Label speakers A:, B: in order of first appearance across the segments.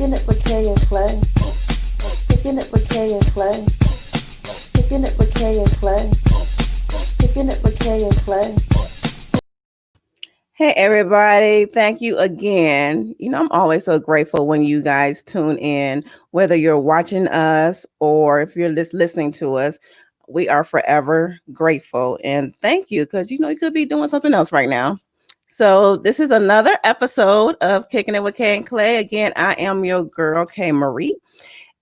A: Kicking it with Kay and Clay. Kicking it with Kay and Clay. Kicking it with Kay and Clay. Kicking it with Kay and Clay.
B: Hey, everybody. Thank you again. I'm always so grateful when you guys tune in, whether you're watching us or if you're just listening to us. We are forever grateful. And thank you because, you could be doing something else right now. So, this is another episode of Kicking It with Kay and Clay. Again, I am your girl, Kay Marie.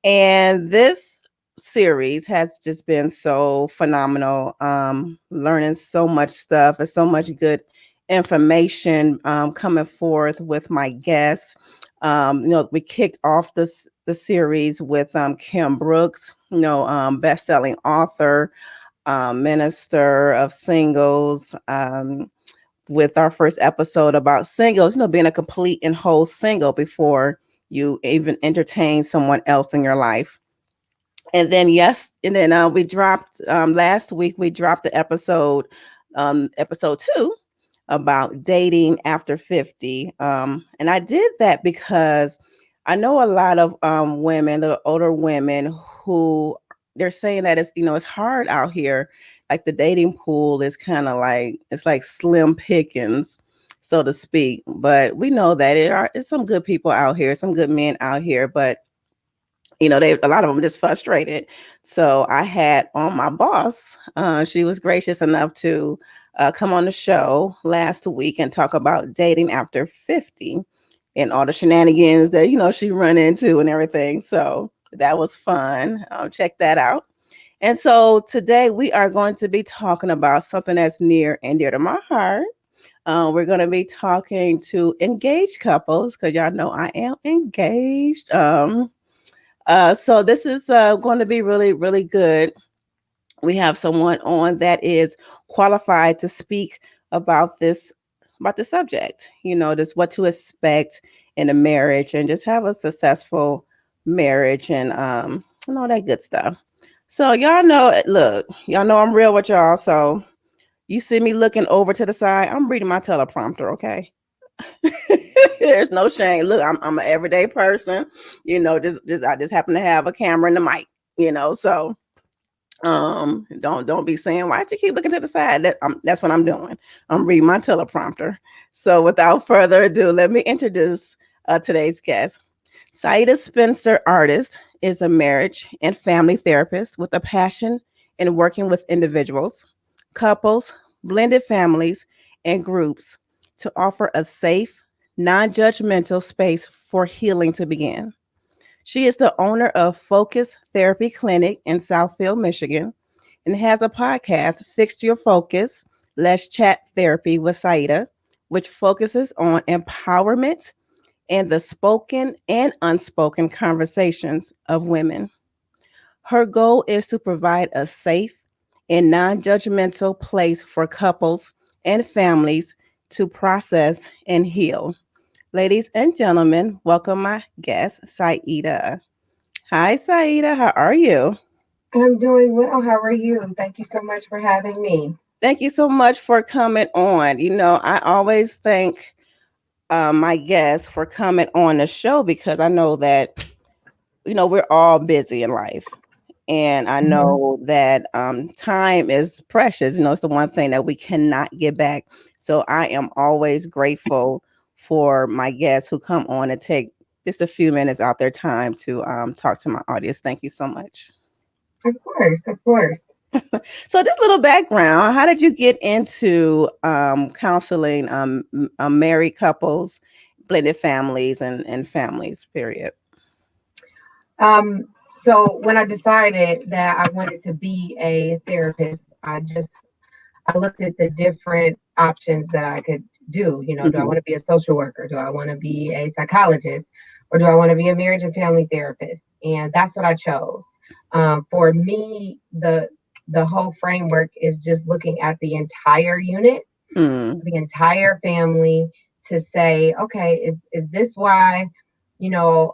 B: And this series has just been so phenomenal. Learning so much stuff and so much good information coming forth with my guests. We kicked off the series with Kim Brooks, best-selling author, minister of singles. With our first episode about singles, being a complete and whole single before you even entertain someone else in your life. And then we dropped last week. We dropped the episode 2 about dating after 50. And I did that because I know a lot of women, little older women, who they're saying that it's hard out here. Like the dating pool is kind of like it's like slim pickings, so to speak. But we know that it's some good people out here, some good men out here, but a lot of them just frustrated. So I had on my boss. She was gracious enough to come on the show last week and talk about dating after 50 and all the shenanigans that she run into and everything. So that was fun. Check that out. And so today we are going to be talking about something that's near and dear to my heart. We're going to be talking to engaged couples because y'all know I am engaged. So this is going to be really, really good. We have someone on that is qualified to speak about the subject. Just what to expect in a marriage and just have a successful marriage and all that good stuff. So y'all know I'm real with y'all. So you see me looking over to the side, I'm reading my teleprompter, okay? There's no shame. Look, I'm an everyday person, just I just happen to have a camera and a mic, so don't be saying why'd you keep looking to the side. That's what I'm doing. I'm reading my teleprompter. So without further ado, let me introduce today's guest. Siedah Spencer-Ardis is a marriage and family therapist with a passion in working with individuals, couples, blended families, and groups to offer a safe, non-judgmental space for healing to begin. She is the owner of Focus Therapy Clinic in Southfield, Michigan, and has a podcast, Fix Your Focus, Let's Chat Therapy with Siedah, which focuses on empowerment and the spoken and unspoken conversations of women. Her goal is to provide a safe and non-judgmental place for couples and families to process and heal. Ladies and gentlemen, welcome my guest, Siedah. Hi, Siedah. How are you?
C: I'm doing well. How are you? Thank you so much for having me.
B: Thank you so much for coming on. I always thank my guests for coming on the show because I know that, we're all busy in life. And I
C: Mhm.
B: know that time is precious. It's the one thing that we cannot get back. So I am always grateful for my guests who come on and take just a few minutes out their time to talk to my audience. Thank you so much.
C: Of course, of course.
B: So just a little background. How did you get into counseling married couples, blended families, and families, period?
C: Um, so when I decided that I wanted to be a therapist, I looked at the different options that I could do. Do I
B: Mhm.
C: want to be a social worker? Do I want to be a psychologist? Or do I want to be a marriage and family therapist? And that's what I chose. For me, the whole framework is just looking at the entire unit,
B: Mm.
C: the entire family, to say, okay, is this why,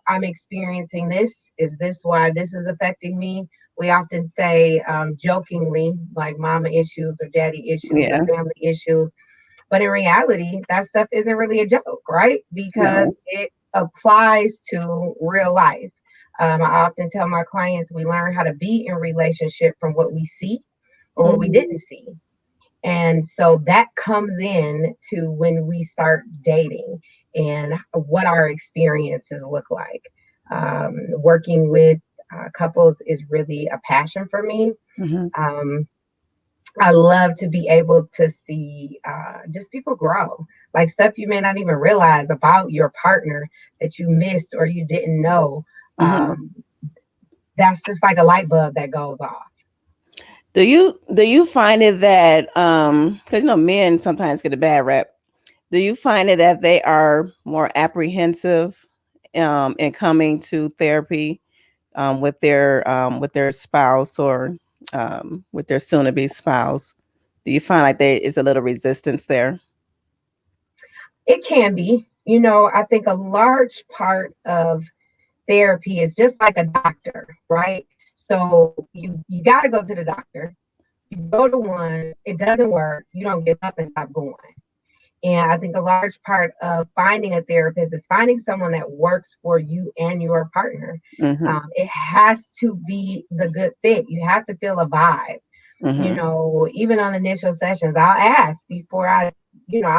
C: I'm experiencing this? Is this why this is affecting me? We often say jokingly, like mama issues or daddy issues or
B: Yeah.
C: family issues. But in reality, that stuff isn't really a joke, right? Because
B: No.
C: applies to real life. I often tell my clients we learn how to be in relationship from what we see or what we
B: Mhm.
C: didn't see. And so that comes in to when we start dating and what our experiences look like. Working with couples is really a passion for me.
B: Mhm.
C: Um, I love to be able to see just people grow, like stuff you may not even realize about your partner that you missed or you didn't know.
B: Mhm.
C: Um, that's just like a light bulb that goes off.
B: Do you find it that because men sometimes get a bad rap. Do you find it that they are more apprehensive in coming to therapy with their spouse or with their soon to be spouse? Do you find like there is a little resistance there?
C: It can be, I think a large part of therapy is just like a doctor, right? So you got to go to the doctor. You go to one, it doesn't work. You don't give up and stop going. And I think a large part of finding a therapist is finding someone that works for you and your partner.
B: Mm-hmm.
C: It has to be the good fit. You have to feel a vibe.
B: Mm-hmm.
C: Even on initial sessions, I'll ask before I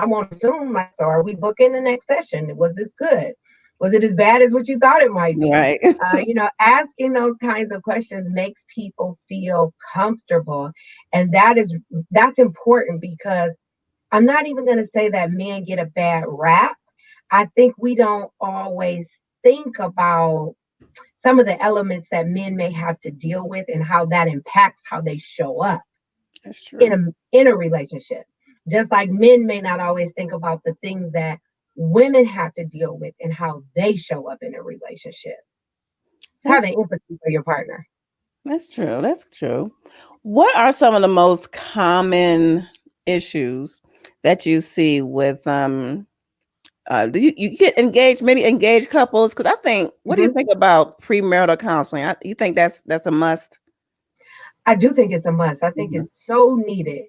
C: won't assume, like, so are we booking the next session? Was this good? Was it as bad as what you thought it might be?
B: Right.
C: Asking those kinds of questions makes people feel comfortable. And that's important because I'm not even going to say that men get a bad rap. I think we don't always think about some of the elements that men may have to deal with and how that impacts how they show up
B: That's
C: in
B: true.
C: a relationship. Just like men may not always think about the things that women have to deal with and how they show up in a relationship. It's
B: That's
C: having empathy for your partner.
B: that's true. That's true. What are some of the most common issues that you see with do you get engaged, many engaged couples? Because I think, what do you
C: Mhm.
B: think about premarital counseling? You think that's a must?
C: I do think it's a must. I think
B: Hmm.
C: it's so needed.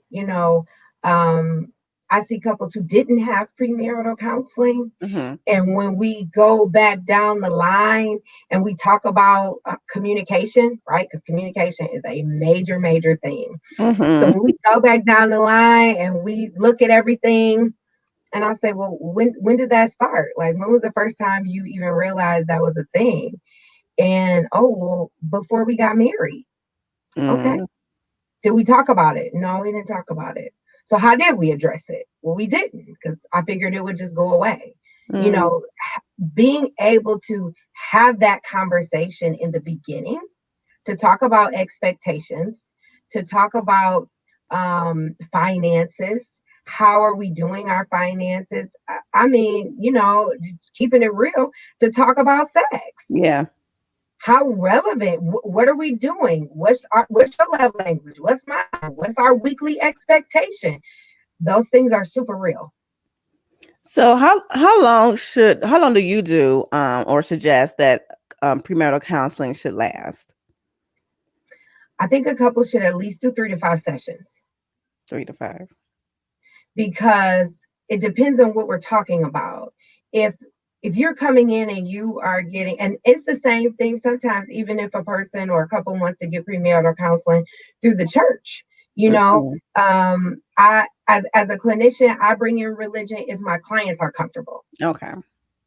C: Um, I see couples who didn't have premarital counseling.
B: Hmm.
C: And when we go back down the line and we talk about communication, right? Because communication is a major, major thing. So
B: Hmm.
C: when we go back down the line and we look at everything, and I say, well, when did that start? Like, when was the first time you even realized that was a thing? And oh, well, before we got married. Okay.
B: Hmm.
C: Did we talk about it? No, we didn't talk about it. So how did we address it? Well, we didn't because I figured it would just go away. You
B: Hmm.
C: know, being able to have that conversation in the beginning to talk about expectations, to talk about finances. How are we doing our finances? I mean, just keeping it real, to talk about sex.
B: Yeah.
C: How relevant? What are we doing? What's your love language? What's mine? What's our weekly expectation? Those things are super real.
B: So how long do you do or suggest that premarital counseling should last?
C: I think a couple should at least do 3 to 5 sessions
B: 3 to 5.
C: because it depends on what we're talking about. If if you're coming in and you are getting, and it's the same thing sometimes, even if a person or a couple wants to get premarital counseling through the church,
B: Hmm.
C: I as a clinician, I bring in religion if my clients are comfortable.
B: Okay.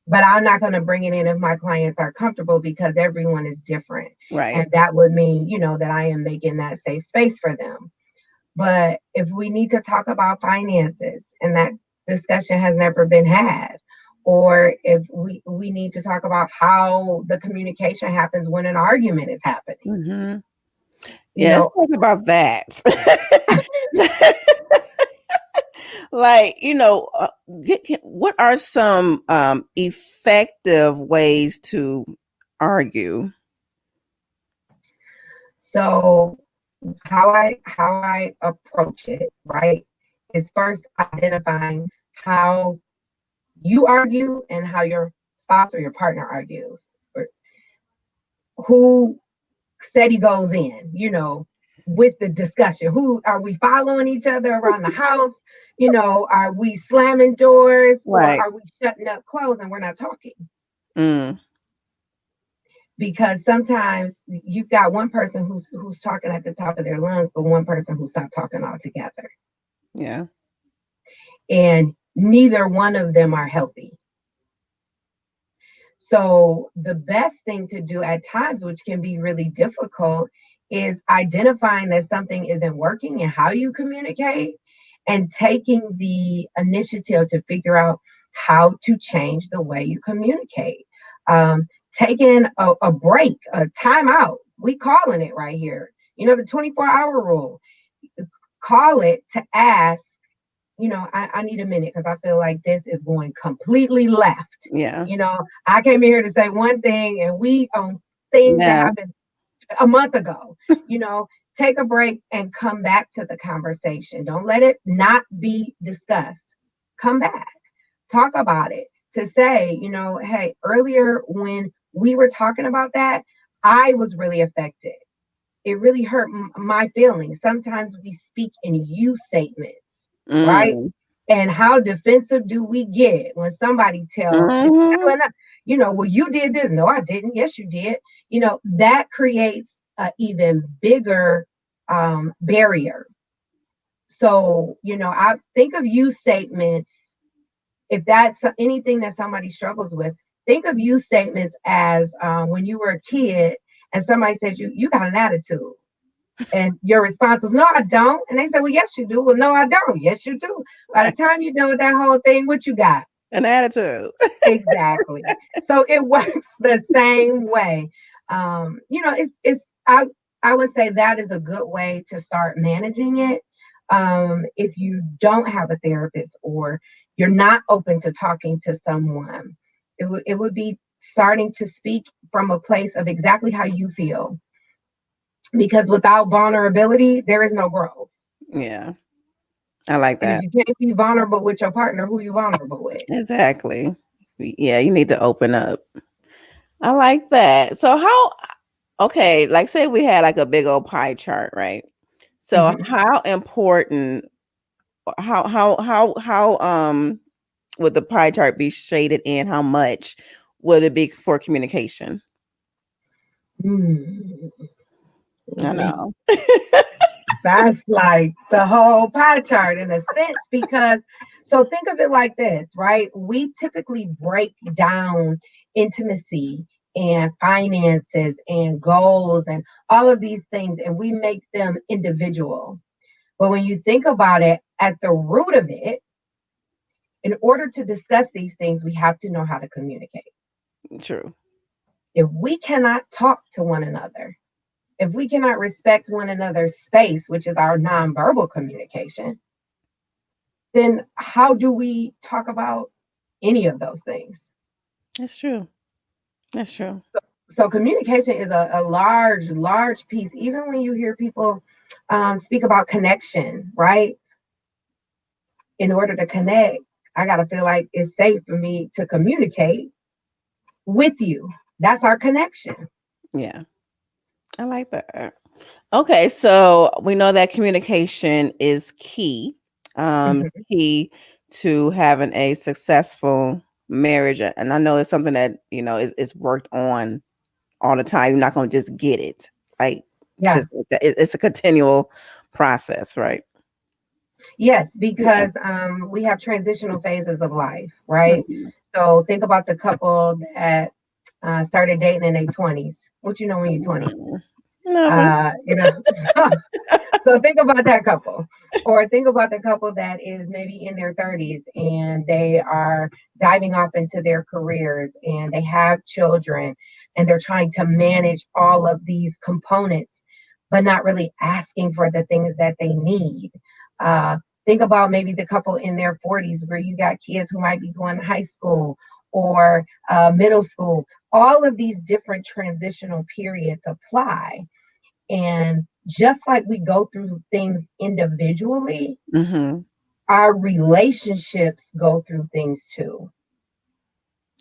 C: But I'm not going to bring it in if my clients are comfortable because everyone is different.
B: Right.
C: And that would mean, that I am making that safe space for them. But if we need to talk about finances and that discussion has never been had, or if we need to talk about how the communication happens when an argument is happening,
B: Hmm.
C: you
B: Yeah, let's
C: know,
B: talk about that. Like, what are some effective ways to argue?
C: so how I approach it, right, is first identifying how you argue and how your spouse or your partner argues, or who steady goes in, with the discussion. Who are we following each other around the house? Are we slamming doors or
B: Right.
C: are we shutting up clothes and we're not talking?
B: Mm,
C: Because sometimes you've got one person who's talking at the top of their lungs, but one person who stopped talking altogether,
B: yeah.
C: and neither one of them are healthy. So the best thing to do at times, which can be really difficult, is identifying that something isn't working and how you communicate, and taking the initiative to figure out how to change the way you communicate. Taking a break, a timeout. We calling it right here. You know, the 24-hour rule. Call it to ask, I need a minute because I feel like this is going completely left.
B: Yeah.
C: I came here to say one thing and we on things that
B: Yeah.
C: happened a month ago. You know, take a break and come back to the conversation. Don't let it not be discussed. Come back, talk about it to say, hey, earlier when we were talking about that, I was really affected. It really hurt my feelings. Sometimes we speak in you statements, right?
B: Mm.
C: And how defensive do we get when somebody is
B: Mm-hmm.
C: telling us, well, you did this. No, I didn't. Yes, you did. That creates an even bigger barrier. So, I think of you statements. If that's anything that somebody struggles with, think of you statements as when you were a kid and somebody said you got an attitude. And your response was, no, I don't. And they said, well, yes, you do. Well, no, I don't. Yes, you do. By the time you're done with that whole thing, what you got?
B: An attitude.
C: Exactly. So it works the same way. It's I would say that is a good way to start managing it. If you don't have a therapist or you're not open to talking to someone, it would be starting to speak from a place of exactly how you feel, because without vulnerability, there is no growth.
B: Yeah. I like
C: And if
B: that.
C: you can't be vulnerable with your partner, who are you vulnerable with?
B: Exactly. Yeah, you need to open up. I like that. So okay, like say we had like a big old pie chart, right? So
C: Mhm.
B: how important how would the pie chart be shaded in? How much would it be for communication?
C: Mm.
B: I
C: Like,
B: know.
C: that's like the whole pie chart in a sense, because so think of it like this, right? We typically break down intimacy and finances and goals and all of these things, and we make them individual. But when you think about it, at the root of it, in order to discuss these things, we have to know how to communicate.
B: True.
C: If we cannot talk to one another, if we cannot respect one another's space, which is our nonverbal communication, then how do we talk about any of those things?
B: That's true. That's true.
C: So communication is a large, large piece. Even when you hear people speak about connection, right? In order to connect, I got to feel like it's safe for me to communicate with you. That's our connection.
B: Yeah. I like that. Okay, so we know that communication is key.
C: Mhm.
B: Key to having a successful marriage. And I know it's something that, is worked on all the time. You're not going to just get it. Like
C: Yeah.
B: just it's a continual process, right?
C: Yes,
B: Yeah.
C: because we have transitional phases of life, right?
B: Mhm.
C: So think about the couple that started dating in their 20s. What you know when you're 20?
B: Mm. Nothing.
C: Uh, you know, so, so think about that couple. Or think about the couple that is maybe in their 30s and they are diving off into their careers and they have children and they're trying to manage all of these components, but not really asking for the things that they need. Uh, think about maybe the couple in their 40s where you got kids who might be going to high school or middle school. All of these different transitional periods apply. And just like we go through things individually,
B: Hmm.
C: our relationships go through things too.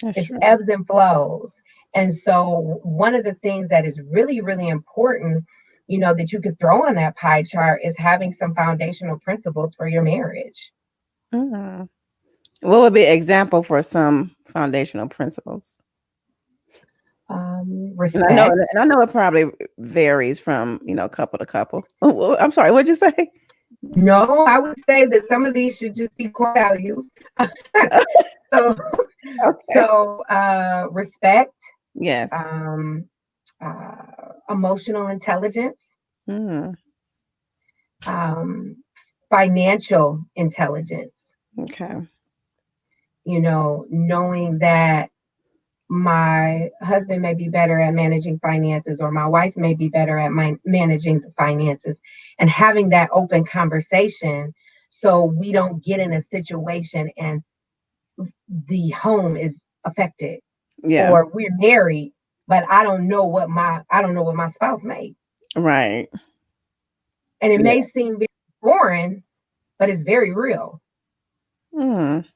B: That's
C: It's
B: true.
C: ebbs and flows. And so, one of the things that is really, really important, that you could throw on that pie chart is having some foundational principles for your marriage.
B: Mhm. What would be an example for some foundational principles?
C: Respect.
B: And I know it probably varies from, couple to couple. Oh, well, I'm sorry, what'd you say?
C: No, I would say that some of these should just be core values. so,
B: Okay.
C: respect,
B: Yes.
C: um, emotional intelligence,
B: Mm,
C: um, financial intelligence.
B: okay.
C: Knowing that my husband may be better at managing finances, or my wife may be better at managing the finances, and having that open conversation so we don't get in a situation and the home is affected,
B: Yeah.
C: or we're married but I don't know what my spouse made.
B: Right.
C: And it
B: Yeah.
C: may seem very foreign, but it's very real.
B: Mm.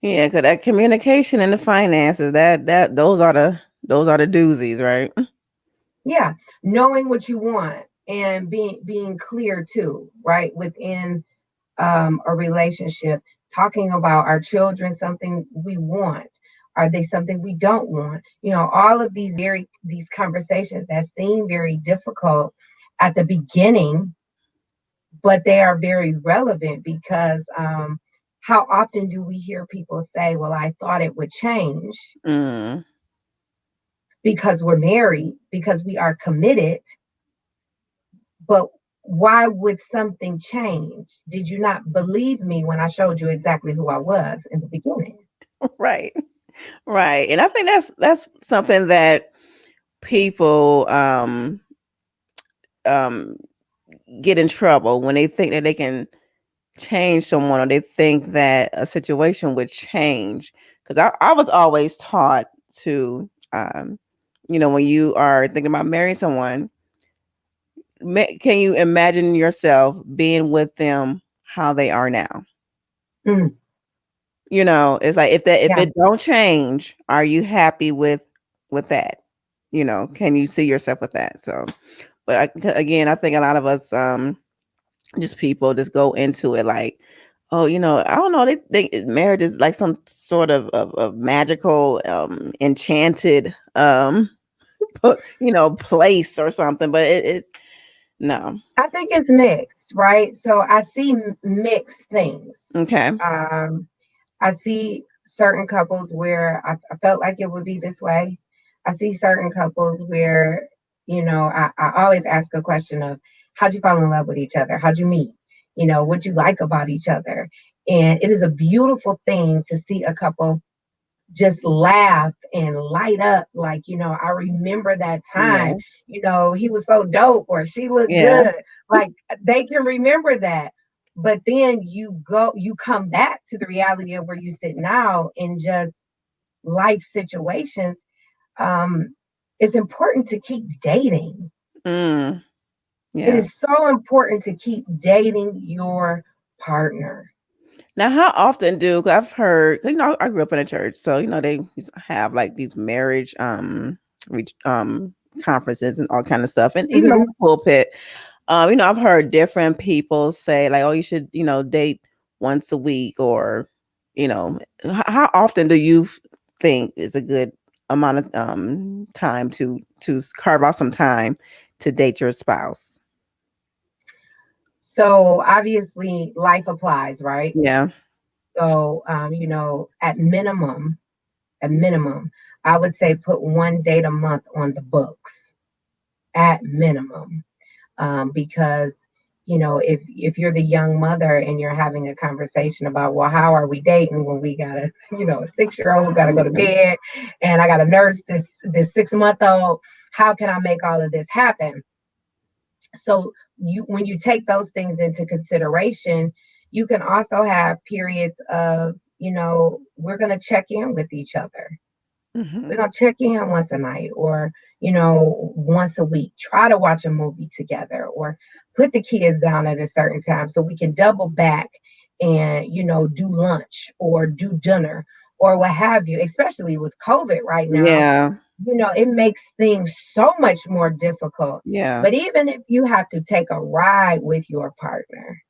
B: Yeah, because that communication and the finances, that those are the doozies, right?
C: Yeah, knowing what you want and being clear too, right? Within a relationship, talking about our children, something we want. Are they something we don't want? All of these conversations that seem very difficult at the beginning, but they are very relevant because how often do we hear people say, "Well, I thought it would change,"
B: Mm.
C: because we're married, because we are committed, but why would something change? Did you not believe me when I showed you exactly who I was in the beginning?
B: Right. Right. And I think that's something that people um get in trouble when they think that they can change someone, or they think that a situation would change. Because I was always taught to, when you are thinking about marrying someone, can you imagine yourself being with them how they are now?
C: Mm,
B: It's like, if
C: yeah,
B: it don't change, are you happy with that? Can you see yourself with that? So, but again, I think a lot of us, just people just go into it like, oh, I don't know, they think marriage is like some sort of magical, enchanted, place or something, but it no.
C: I think it's mixed, right? So I see mixed things.
B: Okay.
C: Um, I see certain couples where I felt like it would be this way. I see certain couples where, I always ask a question of, how'd you fall in love with each other? How'd you meet? What you like about each other? And it is a beautiful thing to see a couple just laugh and light up. Like, I remember that
B: Yeah.
C: time, he was so dope or she looked
B: Yeah.
C: good. Like, they can remember that. But then you come back to the reality of where you sit now in just life situations. Um, it's important to keep dating.
B: Mm,
C: It
B: yeah.
C: is so important to keep dating your partner.
B: Now, how often do? Cause I've heard, 'cause, I grew up in a church, so they used to have like these marriage conferences and all kind of stuff, and even on
C: Mhm.
B: the pulpit, I've heard different people say like, oh, you should date once a week, or how often do you think is a good amount of time to carve out some time to date your spouse?
C: So obviously life applies, right?
B: Yeah.
C: So, at minimum, I would say put one date a month on the books at minimum. Because, if you're the young mother and you're having a conversation about, well, how are we dating when we got a, a 6-year-old who got to go to bed, and I got to nurse this 6-month old, how can I make all of this happen? So when you take those things into consideration, you can also have periods of, we're going to check in with each other. We're
B: Hmm.
C: going to check in once a night, or, once a week. Try to watch a movie together, or put the kids down at a certain time so we can double back and, do lunch or do dinner or what have you, especially with COVID right now.
B: Yeah.
C: It makes things so much more difficult.
B: Yeah.
C: But even if you have to take a ride with your partner.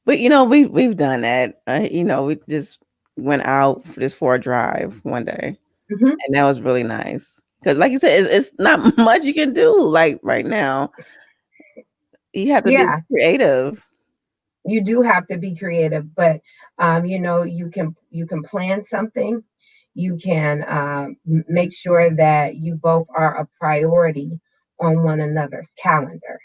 B: But we've done that. We just went out just for a drive one day,
C: Mhm.
B: and that was really nice. Because, like you said, it's not much you can do. Like right now, you have to be
C: Yeah,
B: creative.
C: you do have to be creative, but you can plan something. You can make sure that you both are a priority on one another's calendar,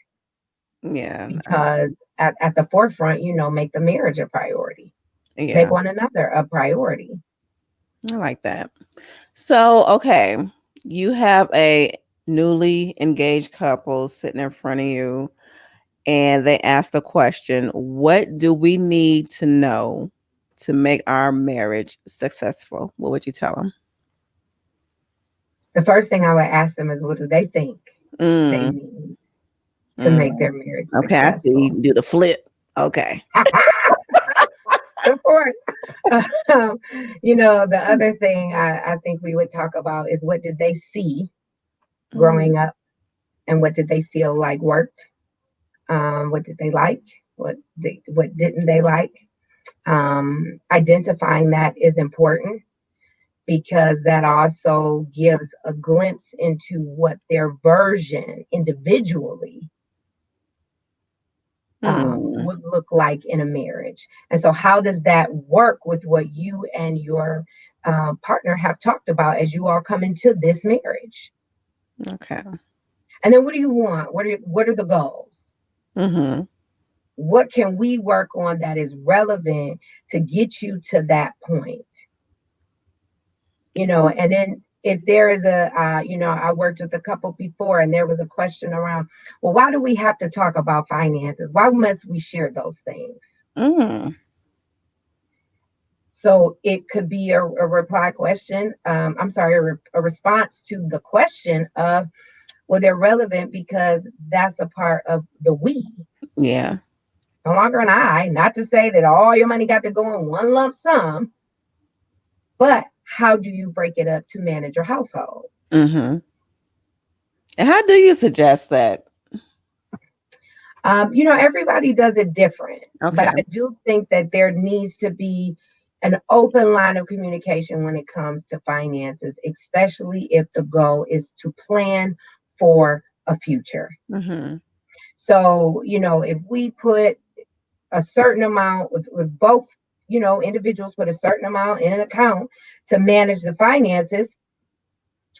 B: Yeah,
C: because at the forefront, make the marriage a priority. Make
B: yeah,
C: one another a priority.
B: I like that. So, okay, you have a newly engaged couple sitting in front of you, and they asked the question, "What do we need to know to make our marriage successful?" What would you tell them?
C: The first thing I would ask them is, what do they think they
B: Mm,
C: need to
B: mm.
C: make their marriage
B: Okay, I see.
C: successful?
B: You do the flip. Okay.
C: Of course. The other thing I think we would talk about is, what did they see
B: Mm,
C: growing up, and what did they feel like worked? What did they like? What didn't they like? Identifying that is important, because that also gives a glimpse into what their version individually
B: mm.
C: would look like in a marriage. And so, how does that work with what you and your partner have talked about as you all come into this marriage?
B: Okay.
C: And then, what do you want? What are the goals?
B: Mm-hmm.
C: What can we work on that is relevant to get you to that point? And then, if there is I worked with a couple before, and there was a question around, well, why do we have to talk about finances? Why must we share those things?
B: Mm.
C: So it could be a reply question. I'm sorry, a response to the question of, well, they're relevant because that's a part of the we,
B: Yeah.
C: no longer an I. Not to say that all your money got to go in one lump sum, but how do you break it up to manage your household?
B: Mm-hmm. And how do you suggest that?
C: Everybody does it different, but
B: Okay.
C: I do think that there needs to be an open line of communication when it comes to finances, especially if the goal is to plan for a future.
B: Mm-hmm.
C: So, if we put a certain amount, with both, individuals put a certain amount in an account to manage the finances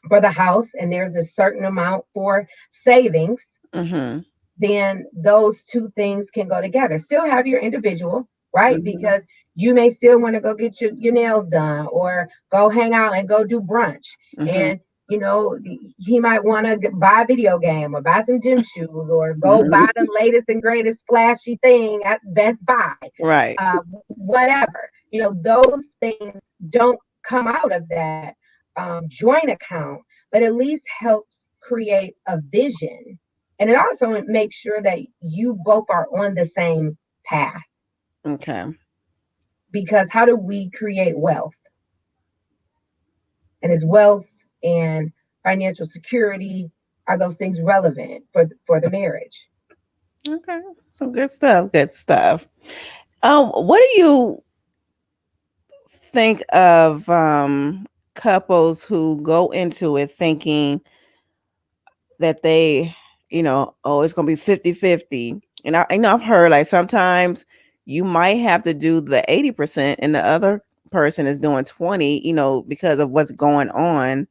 C: for the house, and there's a certain amount for savings,
B: Mm-hmm.
C: then those two things can go together. Still have your individual, right?
B: Mm-hmm.
C: Because you may still want to go get your nails done, or go hang out and go do brunch.
B: Mm-hmm.
C: And, he might want to buy a video game, or buy some gym shoes, or go buy
B: Mm-hmm.
C: the latest and greatest flashy thing at Best Buy,
B: Right.
C: whatever. Those things don't come out of that joint account, but at least helps create a vision, and it also makes sure that you both are on the same path.
B: Okay.
C: Because how do we create wealth? And is wealth and financial security, are those things relevant for the marriage?
B: Okay. Some good stuff. Good stuff. What do you think of couples who go into it thinking that they, oh, it's gonna be 50-50? And I know I've heard like sometimes you might have to do the 80% and the other person is doing 20, because of what's going on.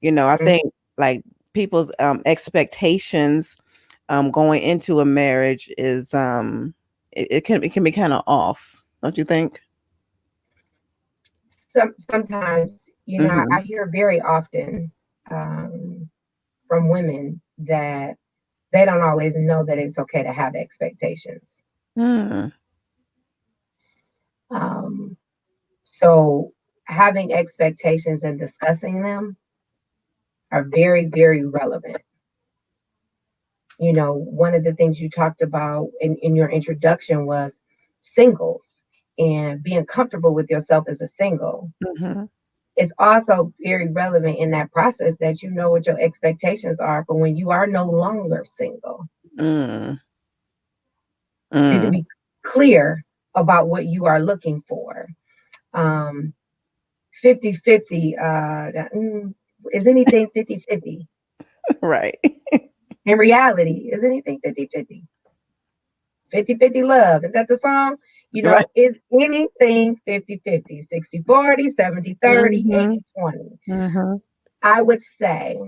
B: I
C: Mhm.
B: think like people's expectations going into a marriage is it can be kind of off, don't you think?
C: Sometimes, I
B: Mm-hmm.
C: hear very often um, from women that they don't always know that it's okay to have expectations.
B: Mm,
C: Um, so having expectations and discussing them are very, very relevant. One of the things you talked about in your introduction was singles, and being comfortable with yourself as a single.
B: mm-hmm.
C: It's also very relevant in that process that you know what your expectations are for when you are no longer single.
B: Mm,
C: So you can
B: mm,
C: be clear about what you are looking for. Um, 50-50, Is anything 50-50?
B: Right.
C: In reality, is anything 50-50? 50-50 love. Is that the song?
B: Right.
C: Is anything 50-50? 60-40, 70-30,
B: Mm-hmm.
C: 80-20.
B: Mm-hmm.
C: I would say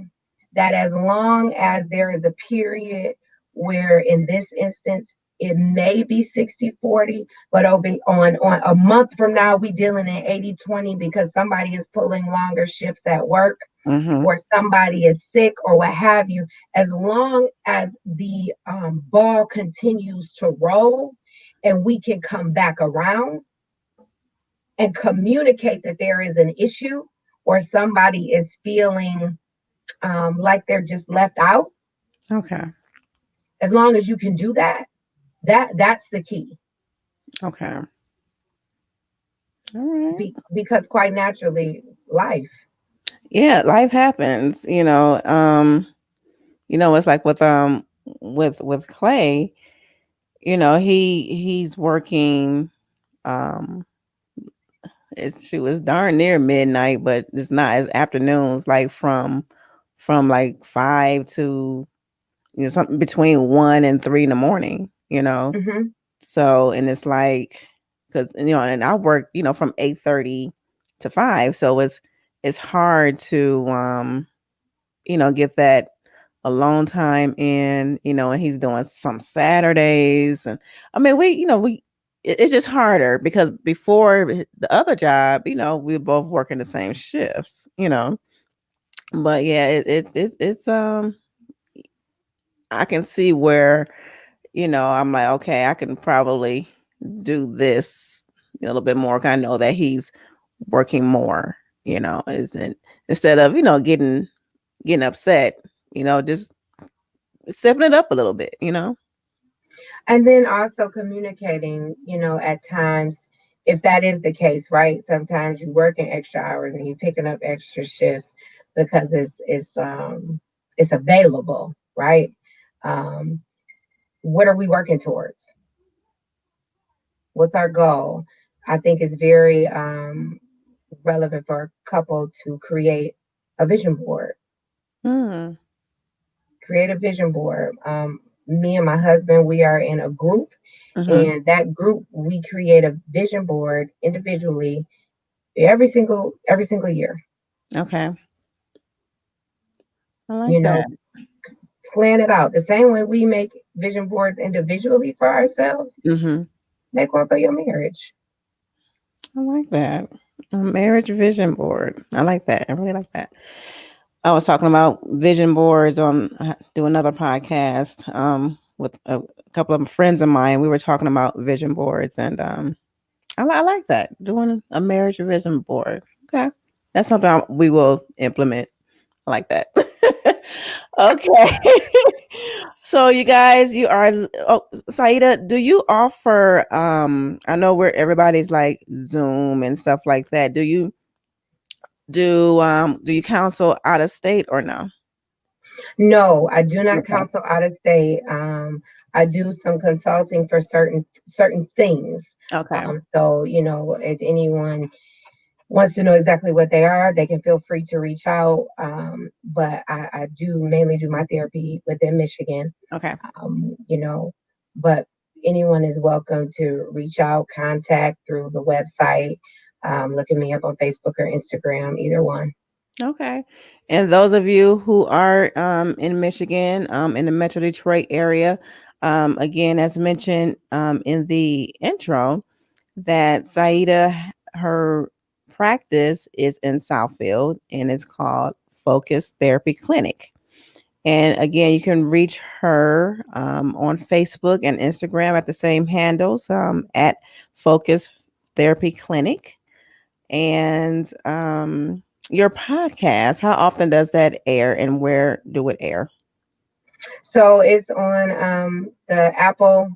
C: that as long as there is a period where, in this instance, it may be 60-40, but on a month from now, we dealing in 80-20 because somebody is pulling longer shifts at work
B: Mm-hmm.
C: or somebody is sick or what have you, as long as the ball continues to roll and we can come back around and communicate that there is an issue or somebody is feeling like they're just left out,
B: Okay.
C: as long as you can do that, that's the key.
B: Okay. All right.
C: Because quite naturally, life.
B: Yeah, life happens, it's like with Clay, he's working um she was darn near midnight, but it's not. It's afternoons, like from like 5 to something between 1 and 3 in the morning,
C: Hmm.
B: so, and it's like, because and I work from 8:30 to 5, so it's hard to get that alone time in, and he's doing some Saturdays. And I mean, it's just harder because before the other job, we were both working the same shifts, but yeah, it's I can see where, I'm like, okay, I can probably do this a little bit more. 'Cause I know that he's working more, isn't instead of, getting upset, just stepping it up a little bit.
C: And then also communicating, at times, if that is the case, right? Sometimes you working extra hours and you're picking up extra shifts because it's available, right? Um, what are we working towards? What's our goal? I think it's very relevant for a couple to create a vision board.
B: Mm.
C: Create a vision board. Me and my husband, we are in a group,
B: Mhm.
C: and that group we create a vision board individually every single year.
B: Okay. I
C: You
B: like
C: know,
B: that.
C: plan it out the same way we make vision boards individually for ourselves.
B: Mhm.
C: Make one for your marriage.
B: I like that. A marriage vision board. I like that. I really like that. I was talking about vision boards on do another podcast with a couple of friends of mine. We were talking about vision boards, and I like that, doing a marriage vision board. Okay, that's something we will implement. I like that. Okay. So you guys, you are Saida, do you offer I know where everybody's like Zoom and stuff like that. Do you counsel out of state or no?
C: No, I do not
B: Okay.
C: counsel out of state. I do some consulting for certain things.
B: Okay.
C: So if anyone wants to know exactly what they are, they can feel free to reach out. But I do mainly do my therapy within Michigan.
B: Okay.
C: Um, you know, but anyone is welcome to reach out, contact through the website. Look at me up on Facebook or Instagram, either one.
B: Okay. And those of you who are in Michigan, in the Metro Detroit area, again, as mentioned in the intro, that Saida, her practice is in Southfield and it's called Focus Therapy Clinic. And again, you can reach her on Facebook and Instagram at the same handles at Focus Therapy Clinic. And your podcast, how often does that air and where do it air?
C: So it's on the Apple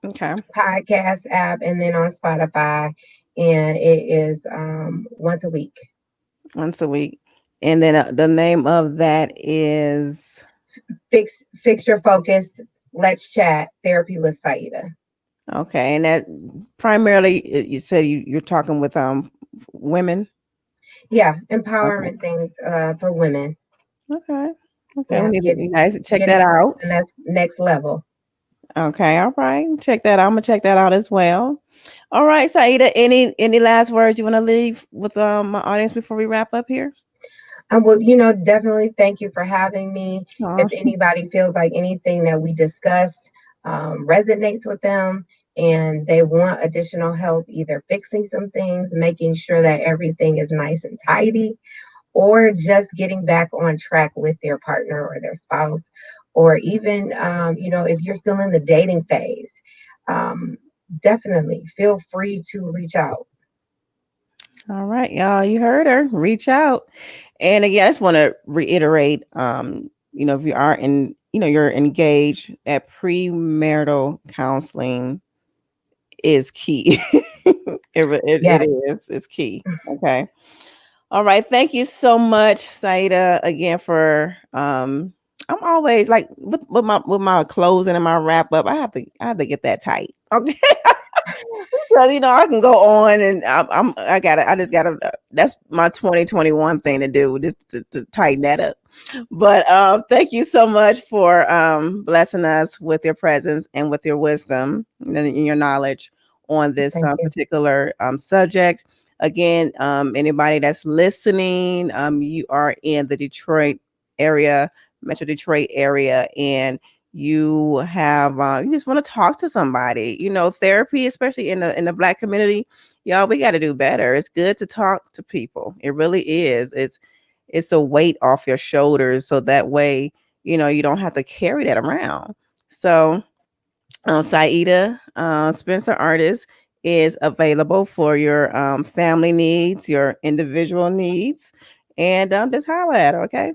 B: Okay.
C: podcast app and then on Spotify, and it is once a week.
B: Once a week. And then the name of that is
C: Fix your focus. Let's chat. Therapy with Saida.
B: okay. And that primarily you said you're talking with women.
C: Yeah,
B: Okay.
C: empowerment things for women.
B: Okay. Okay. We
C: Yeah,
B: need to, you guys check
C: getting
B: that
C: to
B: out.
C: the next level.
B: Okay. All right. Check that out. I'm gonna check that out as well. All right, Saida. Any last words you want to leave with my audience before we wrap up here?
C: Well, definitely thank you for having me. If
B: Aw.
C: anybody feels like anything that we discussed resonates with them and they want additional help, either fixing some things, making sure that everything is nice and tidy, or just getting back on track with their partner or their spouse, or even, if you're still in the dating phase, um, definitely feel free to reach out.
B: All right, y'all. You heard her. Reach out. And again, I just want to reiterate, if you are you're engaged, that premarital counseling is key. It
C: Yes,
B: is. It's key. Okay. All right. Thank you so much, Saida, again for I'm always like with my closing and my wrap up, I have to get that tight. Okay. Because I can go on and I just gotta that's my 2021 thing to do, just to tighten that up. But thank you so much for blessing us with your presence and with your wisdom and your knowledge on this
C: thank you.
B: particular subject. Again, anybody that's listening, you are in the Detroit area, Metro Detroit area, and you just want to talk to somebody. Therapy, especially in the Black community, y'all, we got to do better. It's good to talk to people. It really is. It's a weight off your shoulders, so that way you don't have to carry that around. So Siedah Spencer-Ardis is available for your family needs, your individual needs, and just holler at her. Okay.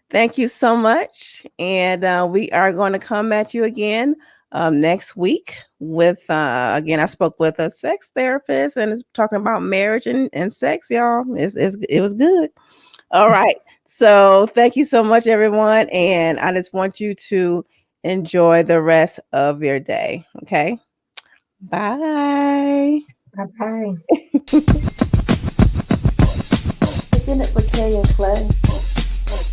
B: Thank you so much. And we are going to come at you again next week with, again, I spoke with a sex therapist and it's talking about marriage and sex, y'all. It was good. All right. So thank you so much, everyone. And I just want you to enjoy the rest of your day. Okay. Bye.
C: Bye bye.
A: Picking it with Kay and Clay.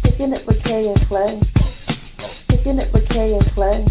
A: Picking it with Kay and Clay. Picking it with Kay and Clay.